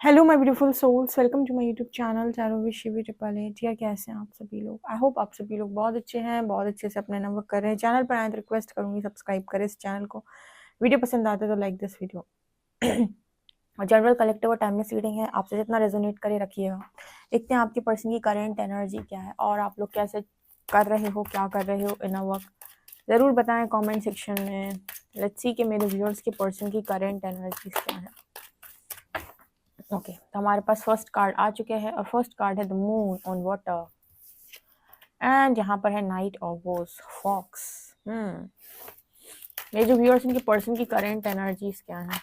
Hello my beautiful souls, welcome to my YouTube channel चारों विश शिवी ट्रिपल एट। यार कैसे हैं आप सभी लोग? आई होप आप सभी लोग बहुत अच्छे हैं, बहुत अच्छे से अपने नंबर कर रहे हैं। चैनल पर आए तो रिक्वेस्ट करूंगी सब्सक्राइब करें इस चैनल को। वीडियो पसंद आते तो लाइक दिस वीडियो। और जनरल कलेक्टिव और टाइमलेस रीडिंग है, आपसे जितना रेजोनेट करे रखिएगा। देखते हैं आपकी पर्सन की करेंट एनर्जी क्या है और आप लोग कैसे कर रहे हो, क्या कर रहे हो इन अ वक्त। ज़रूर बताएं कमेंट सेक्शन में। लेट्स सी कि मेरे व्यूअर्स की पर्सन की करेंट एनर्जी क्या है। ओके तो हमारे पास फर्स्ट कार्ड आ चुके हैं और फर्स्ट कार्ड है the moon on water and यहाँ पर है नाइट ऑफ वोस फॉक्स। मेरे जो व्यूअर्स इनके पर्सन की करेंट एनर्जीज क्या है।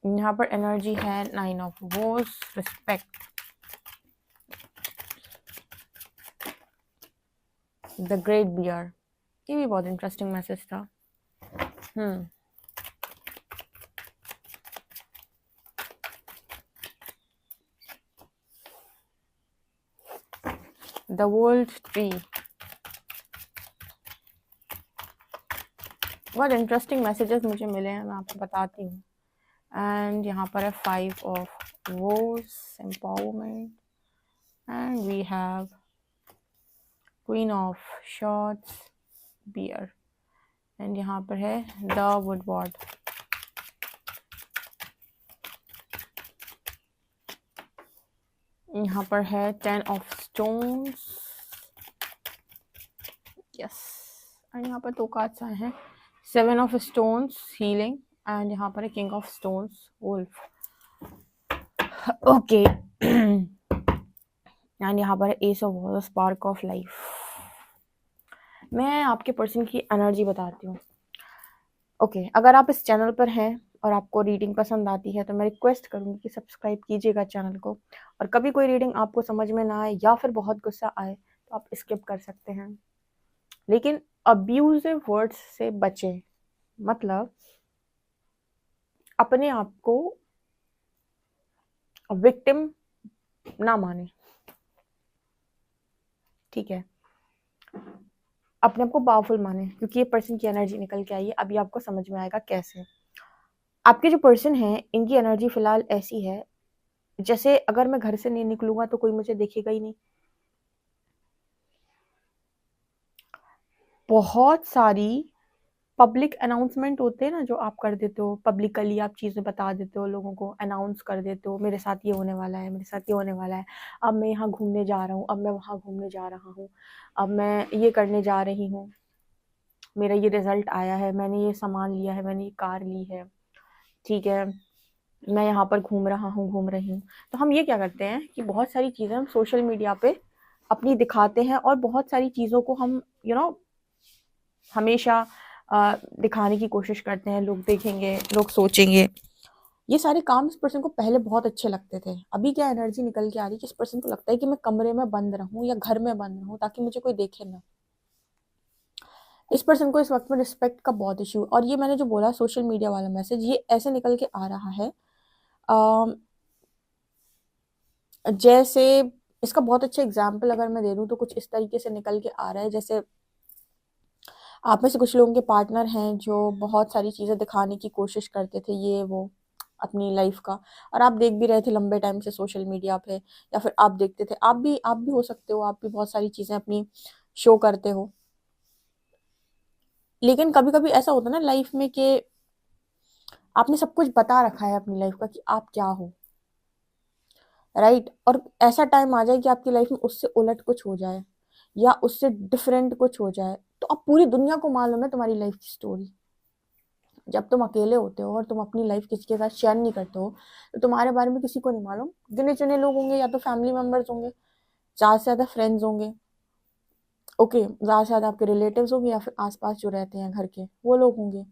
यहाँ पर एनर्जी है nine of bows, respect, the great bear. ये भी बहुत इंटरेस्टिंग मैसेज था। द वर्ल्ड ट्री, बहुत इंटरेस्टिंग मैसेजेस मुझे मिले हैं, मैं आपको बताती हूँ। एंड यहाँ पर है five of bows, empowerment, and we have queen of swords, bear, and यहाँ पर है द वुडवर्ड। यहाँ पर है ten of stones, yes, and यहाँ पर दो कार्ड्स आए हैं, seven of stones, healing, and यहाँ पर है king of stones, wolf. Okay and यहाँ पर है ace of wands, spark of life. मैं आपके पर्सन की एनर्जी बताती हूँ। ओके अगर आप इस चैनल पर हैं और आपको रीडिंग पसंद आती है तो मैं रिक्वेस्ट करूँगी कि सब्सक्राइब कीजिएगा चैनल को। और कभी कोई रीडिंग आपको समझ में ना आए या फिर बहुत गुस्सा आए तो आप स्किप कर सकते हैं, लेकिन अब्यूजिव वर्ड्स से बचें। मतलब अपने आप को विक्टिम ना माने, ठीक है? अपने आप को पावरफुल माने, क्योंकि ये पर्सन की एनर्जी निकल के आई है। अभी आपको समझ में आएगा कैसे। आपके जो पर्सन है इनकी एनर्जी फिलहाल ऐसी है जैसे अगर मैं घर से नहीं निकलूंगा तो कोई मुझे देखेगा ही नहीं। बहुत सारी पब्लिक अनाउंसमेंट होते हैं ना जो आप कर देते हो, पब्लिकली आप चीज़ें बता देते हो, लोगों को अनाउंस कर देते हो, मेरे साथ ये होने वाला है, मेरे साथ ये होने वाला है, अब मैं यहाँ घूमने जा रहा हूँ, अब मैं वहाँ घूमने जा रहा हूँ, अब मैं ये करने जा रही हूँ, मेरा ये रिजल्ट आया है, मैंने ये सामान लिया है, मैंने ये कार ली है, ठीक है, मैं यहाँ पर घूम रहा हूँ, घूम रही हूँ। तो हम ये क्या करते हैं कि बहुत सारी चीज़ें हम सोशल मीडिया पे अपनी दिखाते हैं और बहुत सारी चीज़ों को हम हमेशा दिखाने की कोशिश करते हैं। लोग देखेंगे, लोग सोचेंगे। ये सारे काम इस पर्सन को पहले बहुत अच्छे लगते थे। अभी क्या एनर्जी निकल के आ रही है कि इस पर्सन को लगता है कि मैं कमरे में बंद रहूं या घर में बंद रहूं ताकि मुझे कोई देखे ना। इस पर्सन को इस वक्त में रिस्पेक्ट का बहुत इशू। और ये मैंने जो बोला सोशल मीडिया वाला मैसेज, ये ऐसे निकल के आ रहा है जैसे इसका बहुत अच्छा एग्जाम्पल अगर मैं दे दूं तो कुछ इस तरीके से निकल के आ रहा है जैसे आप में से कुछ लोगों के पार्टनर हैं जो बहुत सारी चीज़ें दिखाने की कोशिश करते थे, ये वो अपनी लाइफ का, और आप देख भी रहे थे लंबे टाइम से सोशल मीडिया पे, या फिर आप देखते थे। आप भी हो सकते हो, आप भी बहुत सारी चीज़ें अपनी शो करते हो। लेकिन कभी कभी ऐसा होता है ना लाइफ में कि आपने सब कुछ बता रखा है अपनी लाइफ का कि आप क्या हो, राइट? और ऐसा टाइम आ जाए कि आपकी लाइफ में उससे उलट कुछ हो जाए या उससे डिफरेंट कुछ हो जाए तो अब पूरी दुनिया को मालूम है तुम्हारी लाइफ की स्टोरी। जब तुम अकेले होते हो और तुम अपनी लाइफ किसी के साथ शेयर नहीं करते हो तो तुम्हारे बारे में किसी को नहीं मालूम। गिने चुने लोग होंगे, या तो फैमिली मेंबर्स होंगे, ज़्यादा से ज़्यादा फ्रेंड्स होंगे, ओके, ज़्यादा से ज़्यादा आपके रिलेटिव्स होंगे, या फिर आसपास जो रहते हैं घर के वो लोग होंगे।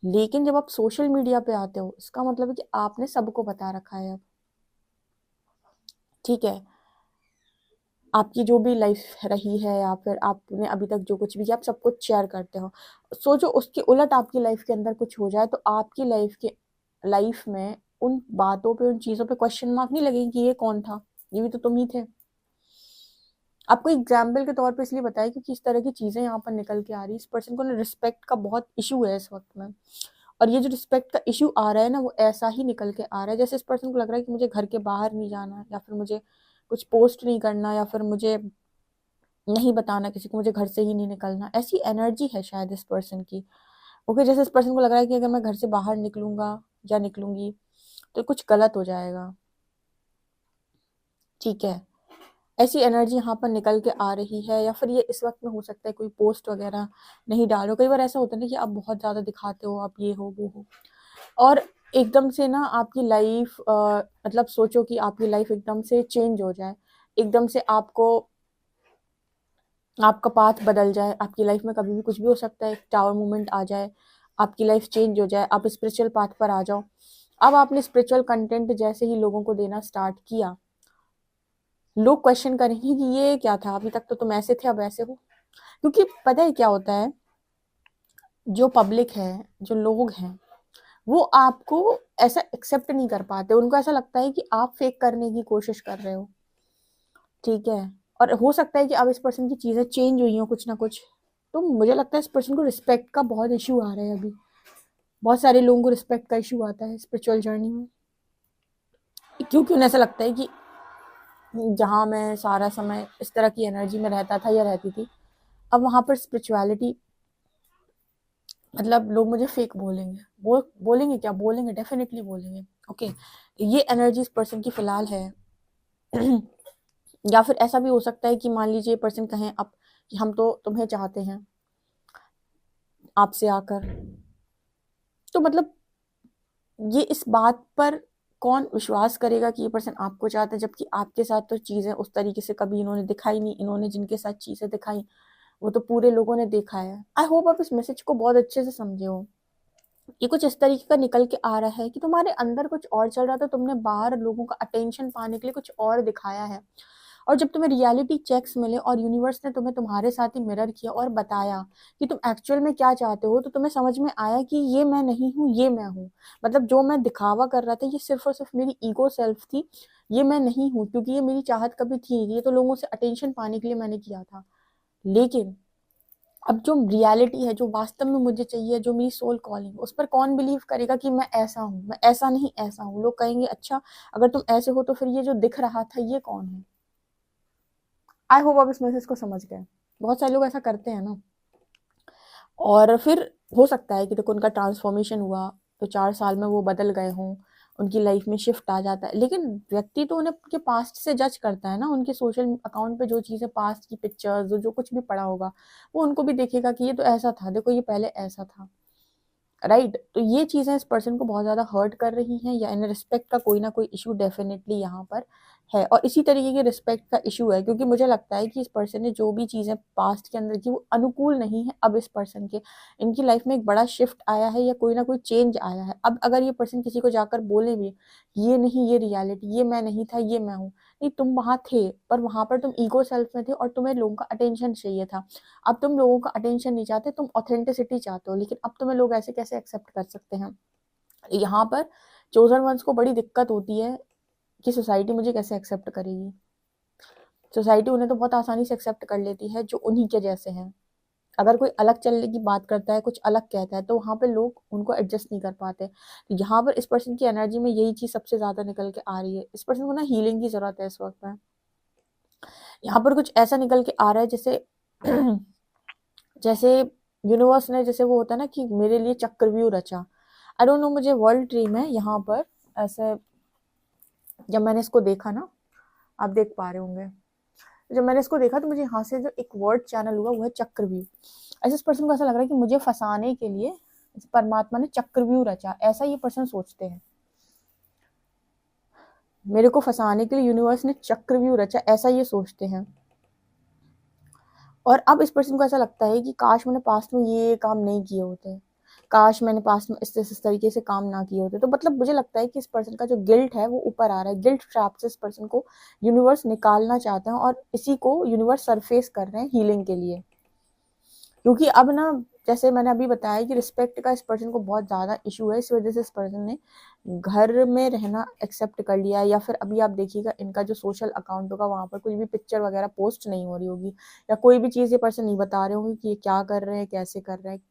लेकिन जब आप सोशल मीडिया पे आते हो इसका मतलब है कि आपने सबको बता रखा है अब, ठीक है? आपकी जो भी लाइफ रही है या फिर आपने अभी तक जो कुछ भी किया आप सब कुछ शेयर करते हो। सोचो उसके उलट आपकी लाइफ के अंदर कुछ हो जाए तो आपकी लाइफ में उन बातों पे, उन चीज़ों पे क्वेश्चन मार्क नहीं लगेगी कि ये कौन था, ये भी तो तुम ही थे। आपको एग्जाम्पल के तौर पे इसलिए बताया क्योंकि इस तरह की चीज़ें यहाँ पर निकल के आ रही है। इस पर्सन को ना रिस्पेक्ट का बहुत इशू है इस वक्त में, और ये जो रिस्पेक्ट का इशू आ रहा है ना वो ऐसा ही निकल के आ रहा है जैसे इस पर्सन को लग रहा है कि मुझे घर के बाहर नहीं जाना, या फिर मुझे कुछ पोस्ट नहीं करना, या फिर मुझे नहीं बताना किसी को, मुझे घर से ही नहीं निकलना। ऐसी एनर्जी है शायद इस पर्सन की। ओके, जैसे इस पर्सन को लग रहा है कि अगर मैं घर से बाहर निकलूंगा या निकलूंगी तो कुछ गलत हो जाएगा। ठीक है, ऐसी एनर्जी यहाँ पर निकल के आ रही है। या फिर ये इस वक्त में हो सकता है कोई पोस्ट वगैरह नहीं डालो। कई बार ऐसा होता है ना कि आप बहुत ज़्यादा दिखाते हो, आप ये हो वो हो, और एकदम से ना आपकी लाइफ मतलब सोचो कि आपकी लाइफ एकदम से चेंज हो जाए, एकदम से आपका पाथ बदल जाए। आपकी लाइफ में कभी भी कुछ भी हो सकता है, एक टावर मूवमेंट आ जाए, आपकी लाइफ चेंज हो जाए, आप स्पिरिचुअल पाथ पर आ जाओ। अब आपने स्पिरिचुअल कंटेंट जैसे ही लोगों को देना स्टार्ट किया, लोग क्वेश्चन करेंगे कि ये क्या था, अभी तक तो तुम ऐसे थे अब ऐसे हो। क्योंकि पता है क्या होता है, जो पब्लिक है, जो लोग हैं, वो आपको ऐसा एक्सेप्ट नहीं कर पाते। उनको ऐसा लगता है कि आप फेक करने की कोशिश कर रहे हो। ठीक है, और हो सकता है कि अब इस पर्सन की चीज़ें चेंज हुई हो कुछ ना कुछ। तो मुझे लगता है इस पर्सन को रिस्पेक्ट का बहुत इशू आ रहा है अभी। बहुत सारे लोगों को रिस्पेक्ट का इशू आता है स्पिरिचुअल जर्नी में, क्योंकि उन्हें ऐसा लगता है कि जहाँ मैं सारा समय इस तरह की एनर्जी में रहता था या रहती थी, अब वहाँ पर स्पिरिचुअलिटी, मतलब लोग मुझे फेक बोलेंगे। वो बोलेंगे क्या, बोलेंगे, डेफिनेटली बोलेंगे। ओके, ये एनर्जी इस पर्सन की फिलहाल है। या फिर ऐसा भी हो सकता है कि मान लीजिए पर्सन कहें अब कि हम तो तुम्हें चाहते हैं आपसे आकर, तो मतलब ये इस बात पर कौन विश्वास करेगा कि ये पर्सन आपको चाहता है, जबकि आपके साथ तो चीज़ें उस तरीके से कभी इन्होंने दिखाई नहीं। इन्होंने जिनके साथ चीज़ें दिखाई वो तो पूरे लोगों ने देखा है। आई होप आप इस मैसेज को बहुत अच्छे से समझे हो। ये कुछ इस तरीके का निकल के आ रहा है कि तुम्हारे अंदर कुछ और चल रहा था, तुमने बाहर लोगों का अटेंशन पाने के लिए कुछ और दिखाया है, और जब तुम्हें रियलिटी चेक्स मिले और यूनिवर्स ने तुम्हें तुम्हारे साथ ही मिरर किया और बताया कि तुम एक्चुअल में क्या चाहते हो, तो तुम्हें समझ में आया कि ये मैं नहीं हूँ, ये मैं हूँ। मतलब जो मैं दिखावा कर रहा था ये सिर्फ और सिर्फ मेरी ईगो सेल्फ थी, ये मैं नहीं हूँ, क्योंकि ये मेरी चाहत कभी थी नहीं, ये तो लोगों से अटेंशन पाने के लिए मैंने किया था। लेकिन अब जो रियलिटी है, जो वास्तव में मुझे चाहिए, जो मेरी सोल कॉलिंग, उस पर कौन बिलीव करेगा कि मैं ऐसा हूँ, मैं ऐसा नहीं ऐसा हूँ। लोग कहेंगे अच्छा अगर तुम ऐसे हो तो फिर ये जो दिख रहा था ये कौन है। आई होप आप इस मैसेज को समझ गए। बहुत सारे लोग ऐसा करते हैं ना, और फिर हो सकता है कि देखो उनका ट्रांसफॉर्मेशन हुआ तो 4 साल में वो बदल गए हों, उनकी लाइफ में शिफ्ट आ जाता है, लेकिन व्यक्ति तो उन्हें उनके पास्ट से जज करता है ना। उनके सोशल अकाउंट पे जो चीज़ें, पास्ट की पिक्चर्स, जो कुछ भी पड़ा होगा, वो उनको भी देखेगा कि ये तो ऐसा था, देखो ये पहले ऐसा था। राइट, तो ये चीज़ें इस पर्सन को बहुत ज़्यादा हर्ट कर रही हैं, या इन रिस्पेक्ट का कोई ना कोई इशू डेफिनेटली यहाँ पर है। और इसी तरीके के रिस्पेक्ट का इशू है, क्योंकि मुझे लगता है कि इस पर्सन ने जो भी चीज़ें पास्ट के अंदर की वो अनुकूल नहीं है अब इस पर्सन के। इनकी लाइफ में एक बड़ा शिफ्ट आया है या कोई ना कोई चेंज आया है। अब अगर ये पर्सन किसी को जाकर बोले भी ये नहीं, ये रियलिटी, ये मैं नहीं था, ये मैं हूँ, नहीं तुम वहाँ थे, पर वहाँ पर तुम ईगो सेल्फ में थे और तुम्हें लोगों का अटेंशन चाहिए था। अब तुम लोगों का अटेंशन नहीं चाहते, तुम ऑथेंटिसिटी चाहते हो, लेकिन अब तुम्हें लोग ऐसे कैसे एक्सेप्ट कर सकते हैं। यहाँ पर चोजन वंस को बड़ी दिक्कत होती है कि सोसाइटी मुझे कैसे एक्सेप्ट करेगी। सोसाइटी उन्हें तो बहुत आसानी से एक्सेप्ट कर लेती है जो उन्हीं के जैसे हैं। अगर कोई अलग चलने की बात करता है, कुछ अलग कहता है, तो वहाँ पे लोग उनको एडजस्ट नहीं कर पाते। तो यहाँ पर इस पर्सन की एनर्जी में यही चीज़ सबसे ज़्यादा निकल के आ रही है। इस पर्सन को ना हीलिंग की ज़रूरत है इस वक्त में। यहाँ पर कुछ ऐसा निकल के आ रहा है जैसे जैसे यूनिवर्स ने, जैसे वो होता है ना कि मेरे लिए चक्रव्यूह रचा। आई डोंट नो, मुझे वर्ल्ड ड्रीम है यहाँ पर ऐसे। जब मैंने इसको देखा ना, आप देख पा रहे होंगे, जब मैंने इसको देखा तो मुझे यहाँ से जो एक वर्ड चैनल हुआ वो है चक्रव्यूह। ऐसे इस पर्सन को ऐसा लग रहा है कि मुझे फंसाने के लिए परमात्मा ने चक्रव्यूह रचा, ऐसा ये पर्सन सोचते हैं। मेरे को फंसाने के लिए यूनिवर्स ने चक्रव्यूह रचा, ऐसा ये सोचते हैं। और अब इस पर्सन को ऐसा लगता है कि काश मैंने पास्ट में ये काम नहीं किए होते, काश मैंने पास्ट में इस तरीके से काम ना किए होते। तो मतलब मुझे लगता है कि इस पर्सन का जो गिल्ट है वो ऊपर आ रहा है। गिल्ट ट्रैप से इस पर्सन को यूनिवर्स निकालना चाहता है, और इसी को यूनिवर्स सरफेस कर रहे हैं हीलिंग के लिए। क्योंकि अब ना जैसे मैंने अभी बताया कि रिस्पेक्ट का इस पर्सन को बहुत ज़्यादा इशू है, इस वजह से इस पर्सन ने घर में रहना एक्सेप्ट कर लिया है। या फिर अभी आप देखिएगा इनका जो सोशल अकाउंट होगा वहाँ पर कुछ भी पिक्चर वगैरह पोस्ट नहीं हो रही होगी, या कोई भी चीज़ ये पर्सन नहीं बता रहे होंगे कि ये क्या कर रहे हैं, कैसे कर रहे हैं,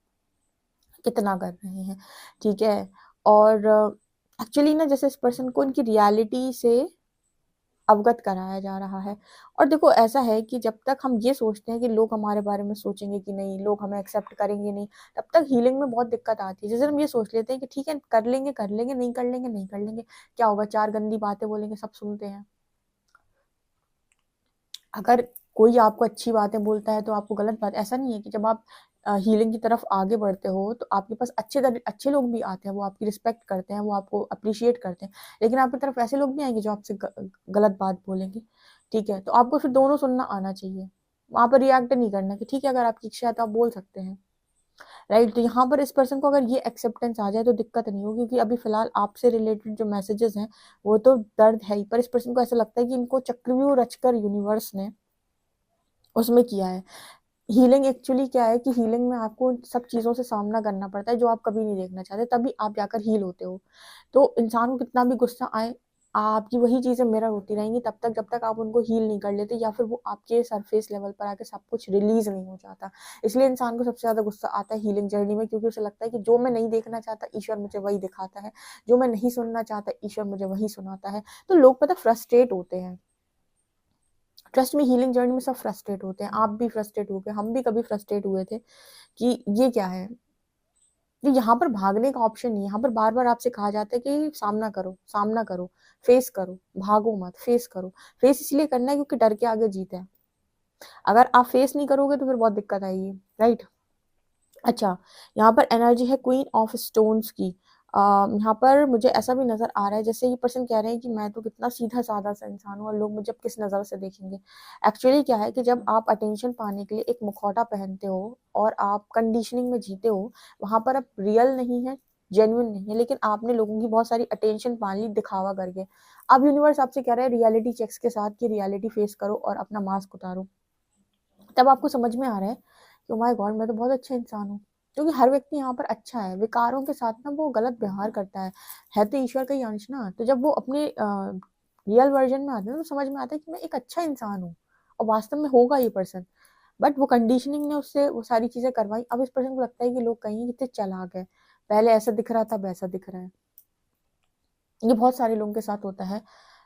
कितना कर रहे हैं, ठीक है। और एक्चुअली ना जैसे इस पर्सन को इनकी रियलिटी से अवगत कराया जा रहा है। और देखो ऐसा है कि जब तक हम ये सोचते हैं कि लोग हमारे बारे में सोचेंगे कि नहीं, लोग हमें एक्सेप्ट करेंगे नहीं, तब तक हीलिंग में बहुत दिक्कत आती है। जैसे हम ये सोच लेते हैं कि ठीक है कर लेंगे कर लेंगे, नहीं कर लेंगे नहीं कर लेंगे, क्या होगा, चार गंदी बातें बोलेंगे, सब सुनते हैं। अगर कोई आपको अच्छी बातें बोलता है तो आपको गलत बात, ऐसा नहीं है कि जब आप हीलिंग की तरफ आगे बढ़ते हो तो आपके पास अच्छे लोग भी आते हैं, वो आपकी रिस्पेक्ट करते हैं, वो आपको अप्रिशिएट करते हैं, लेकिन आपकी तरफ ऐसे लोग भी आएंगे जो आपसे गलत बात बोलेंगे, ठीक है। तो आपको फिर दोनों सुनना आना चाहिए, वहां पर रिएक्ट नहीं करना कि ठीक है अगर आपकी इच्छा है तो आप बोल सकते हैं, राइट। तो यहाँ पर इस पर्सन को अगर ये एक्सेप्टेंस आ जाए तो दिक्कत नहीं होगी, क्योंकि अभी फिलहाल आपसे रिलेटेड जो मैसेजेस हैं वो तो दर्द है ही, पर इस पर्सन को ऐसा लगता है कि इनको चक्रव्यूह रचकर यूनिवर्स ने उसमें किया है। हीलिंग एक्चुअली क्या है कि हीलिंग में आपको सब चीज़ों से सामना करना पड़ता है जो आप कभी नहीं देखना चाहते, तभी आप जाकर हील होते हो। तो इंसान को कितना भी गुस्सा आए, आपकी वही चीज़ें मिरर होती रहेंगी तब तक जब तक आप उनको हील नहीं कर लेते, या फिर वो आपके सरफेस लेवल पर आके सब कुछ रिलीज नहीं हो जाता। इसलिए इंसान को सबसे ज़्यादा गुस्सा आता है हीलिंग जर्नी में, क्योंकि उसे लगता है कि जो मैं नहीं देखना चाहता ईश्वर मुझे वही दिखाता है, जो मैं नहीं सुनना चाहता ईश्वर मुझे वही सुनाता है। तो लोग पता फ्रस्ट्रेट होते हैं, ट्रस्ट में हीलिंग जर्नी में सब फ्रस्ट्रेट होते हैं, आप भी फ्रस्ट्रेट हो गए, हम भी कभी फ्रस्ट्रेट हुए थे कि ये क्या है। तो यहाँ पर भागने का ऑप्शन नहीं है, यहाँ पर बार बार आपसे कहा जाता है कि सामना करो, सामना करो, फेस करो, भागो मत, फेस करो। फेस इसलिए करना है क्योंकि डर के आगे जीत है। अगर आप फेस नहीं करोगे तो फिर बहुत दिक्कत आएगी, राइट। अच्छा, यहाँ पर एनर्जी है क्वीन ऑफ स्टोन्स की। यहाँ पर मुझे ऐसा भी नजर आ रहा है जैसे ये पर्सन कह रहे हैं कि मैं तो कितना सीधा साधा सा इंसान हूँ और लोग मुझे अब किस नज़र से देखेंगे। एक्चुअली क्या है कि जब आप अटेंशन पाने के लिए एक मुखौटा पहनते हो और आप कंडीशनिंग में जीते हो, वहां पर आप रियल नहीं है, जेन्युइन नहीं है, लेकिन आपने लोगों की बहुत सारी अटेंशन पान ली दिखावा करके। अब यूनिवर्स आपसे कह रहा है रियलिटी चेक्स के साथ कि रियलिटी फेस करो और अपना मास्क उतारो। तब आपको समझ में आ रहा है कि माय गॉड मैं तो बहुत अच्छा इंसान हूँ, क्योंकि हर व्यक्ति यहाँ पर अच्छा है, विकारों के साथ ना वो गलत व्यवहार करता है तो ईश्वर का ही अंश ना। तो जब वो अपने रियल वर्जन में आते हैं तो समझ में आता है कि मैं एक अच्छा इंसान हूँ, और वास्तव में होगा ये पर्सन, बट वो कंडीशनिंग ने उससे वो सारी चीजें करवाई। अब इस पर्सन को लगता है कि लोग कहीं कितने चालाक है, पहले ऐसा दिख रहा था अब ऐसा दिख रहा है। ये बहुत सारे लोगों के साथ होता है।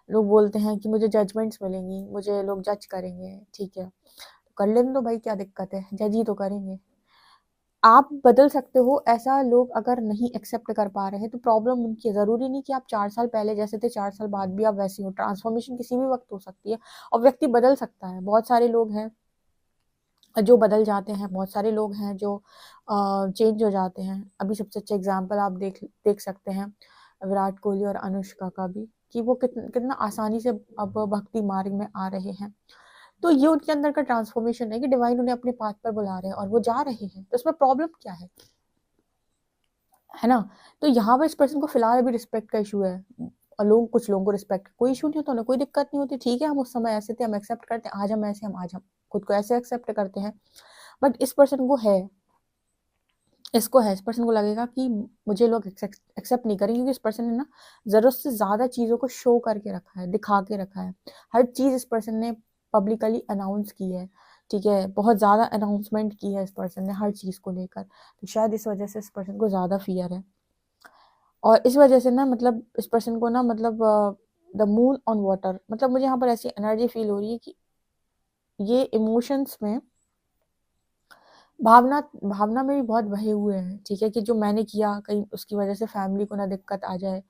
लोग बोलते हैं कि मुझे जजमेंट्स मिलेंगी, मुझे लोग जज करेंगे, ठीक है कर लेने दो भाई, क्या दिक्कत है, जज ही तो करेंगे। आप बदल सकते हो, ऐसा लोग अगर नहीं एक्सेप्ट कर पा रहे हैं तो प्रॉब्लम उनकी है। जरूरी नहीं कि आप 4 साल पहले जैसे थे 4 साल बाद भी आप वैसे हो, ट्रांसफॉर्मेशन किसी भी वक्त हो सकती है और व्यक्ति बदल सकता है। बहुत सारे लोग हैं जो बदल जाते हैं, बहुत सारे लोग हैं जो चेंज हो जाते हैं। अभी सबसे अच्छा एग्जाम्पल आप देख सकते हैं विराट कोहली और अनुष्का का भी, कि वो कितना आसानी से अब भक्ति मार्ग में आ रहे हैं। तो ये उनके अंदर का ट्रांसफॉर्मेशन है कि डिवाइन उन्हें अपने पाथ पर बुला रहे हैं और वो जा रहे हैं, तो इसमें प्रॉब्लम क्या है ना। तो यहाँ पर इस पर्सन को फिलहाल अभी रिस्पेक्ट का इशू है, और कुछ लोगों को रिस्पेक्ट कोई इशू नहीं होता, उन्हें कोई दिक्कत नहीं होती, ठीक है हम उस समय ऐसे थे हम एक्सेप्ट करते हैं, आज हम ऐसे हम आज हम खुद को ऐसे एक्सेप्ट करते हैं। बट इस पर्सन को है, इस पर्सन को लगेगा कि मुझे लोग एक्सेप्ट नहीं करेंगे, क्योंकि इस पर्सन ने ना जरूरत से ज्यादा चीजों को शो करके रखा है, दिखा के रखा है। हर चीज इस पर्सन ने पब्लिकली अनाउंस की है, ठीक है, बहुत ज्यादा अनाउंसमेंट की है इस पर्सन ने हर चीज को लेकर। तो शायद इस वजह से इस पर्सन को ज्यादा फियर है, और इस वजह से ना मतलब इस पर्सन को ना मतलब द मून ऑन वाटर, मतलब मुझे यहाँ पर ऐसी एनर्जी फील हो रही है कि ये इमोशंस में भावना भावना में भी बहुत बहे हुए हैं, ठीक है, कि जो मैंने किया कहीं उसकी वजह से फैमिली को ना दिक्कत आ जाए,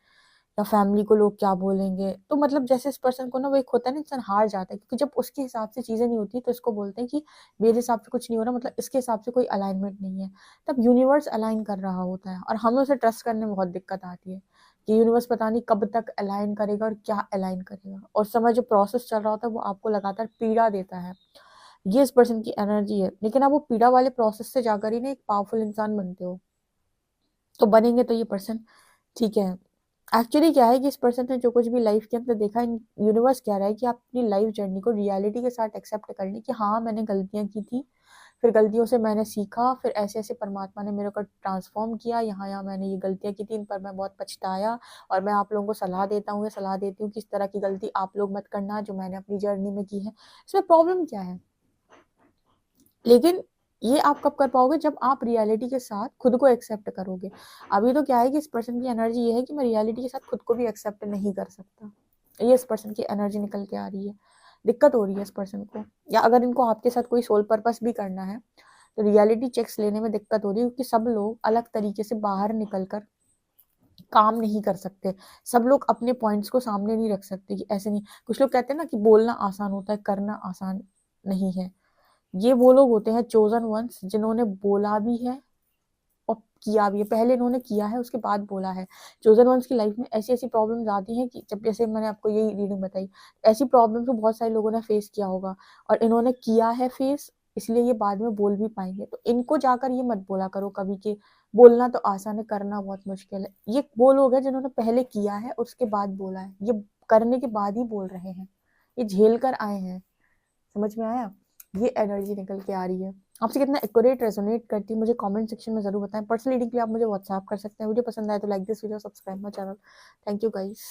या फैमिली को लोग क्या बोलेंगे। तो मतलब जैसे इस पर्सन को ना वो एक होता है ना, इंसान हार जाता है, क्योंकि जब उसके हिसाब से चीजें नहीं होती तो इसको बोलते हैं कि मेरे हिसाब से कुछ नहीं हो रहा, मतलब इसके हिसाब से कोई अलाइनमेंट नहीं है। तब यूनिवर्स अलाइन कर रहा होता है और हमें उसे ट्रस्ट करने में बहुत दिक्कत आती है कि यूनिवर्स पता नहीं कब तक अलाइन करेगा और क्या अलाइन करेगा, और समय जो प्रोसेस चल रहा होता है वो आपको लगातार पीड़ा देता है। ये इस पर्सन की एनर्जी है, लेकिन आप वो पीड़ा वाले प्रोसेस से जाकर ही ना एक पावरफुल इंसान बनते हो, तो बनेंगे तो ये पर्सन, ठीक है। एक्चुअली क्या है कि इस पर्सन ने जो कुछ भी लाइफ के अंदर देखा, यूनिवर्स कह रहा है कि आप अपनी लाइफ जर्नी को रियलिटी के साथ एक्सेप्ट कर लें कि हाँ मैंने गलतियां की थी, फिर गलतियों से मैंने सीखा, फिर ऐसे ऐसे परमात्मा ने मेरे को ट्रांसफॉर्म किया, यहाँ यहाँ मैंने ये गलतियाँ की थी, इन पर मैं बहुत पछताया। और मैं आप लोगों को सलाह देता हूँ या सलाह देती हूँ कि इस तरह की गलती आप लोग मत करना जो मैंने अपनी जर्नी में की है। इसमें प्रॉब्लम क्या है? लेकिन ये आप कब कर पाओगे? जब आप रियलिटी के साथ खुद को एक्सेप्ट करोगे। अभी तो क्या है कि इस पर्सन की एनर्जी ये है कि मैं रियलिटी के साथ खुद को भी एक्सेप्ट नहीं कर सकता, ये इस पर्सन की एनर्जी निकल के आ रही है। दिक्कत हो रही है इस पर्सन को, या अगर इनको आपके साथ कोई सोल पर्पस भी करना है तो रियलिटी चेक्स लेने में दिक्कत हो रही है, क्योंकि सब लोग अलग तरीके से बाहर निकल कर काम नहीं कर सकते। सब लोग अपने पॉइंट्स को सामने नहीं रख सकते कि ऐसे नहीं। कुछ लोग कहते हैं ना कि बोलना आसान होता है, करना आसान नहीं है। ये वो लोग होते हैं चोजन वंस जिन्होंने बोला भी है और किया भी है। पहले इन्होंने किया है, उसके बाद बोला है। चोजन वंस की लाइफ में ऐसी ऐसी प्रॉब्लम्स आती हैं कि जब, जैसे मैंने आपको यही रीडिंग बताई, ऐसी प्रॉब्लम्स को बहुत सारे लोगों ने फेस किया होगा और इन्होंने किया है फेस, इसलिए ये बाद में बोल भी पाएंगे। तो इनको जाकर ये मत बोला करो कभी कि बोलना तो आसान है, करना बहुत मुश्किल है। ये वो लोग हैं जिन्होंने पहले किया है उसके बाद बोला है, ये करने के बाद ही बोल रहे हैं, ये झेल कर आए हैं। समझ में आया? ये एनर्जी निकल के आ रही है। आपसे कितना एक्यूरेट रेजोनेट करती है मुझे कमेंट सेक्शन में जरूर बताएं। पर्सनल रीडिंग के लिए आप मुझे व्हाट्सएप कर सकते हैं। वीडियो पसंद आए तो like this video, subscribe my channel. Thank you guys.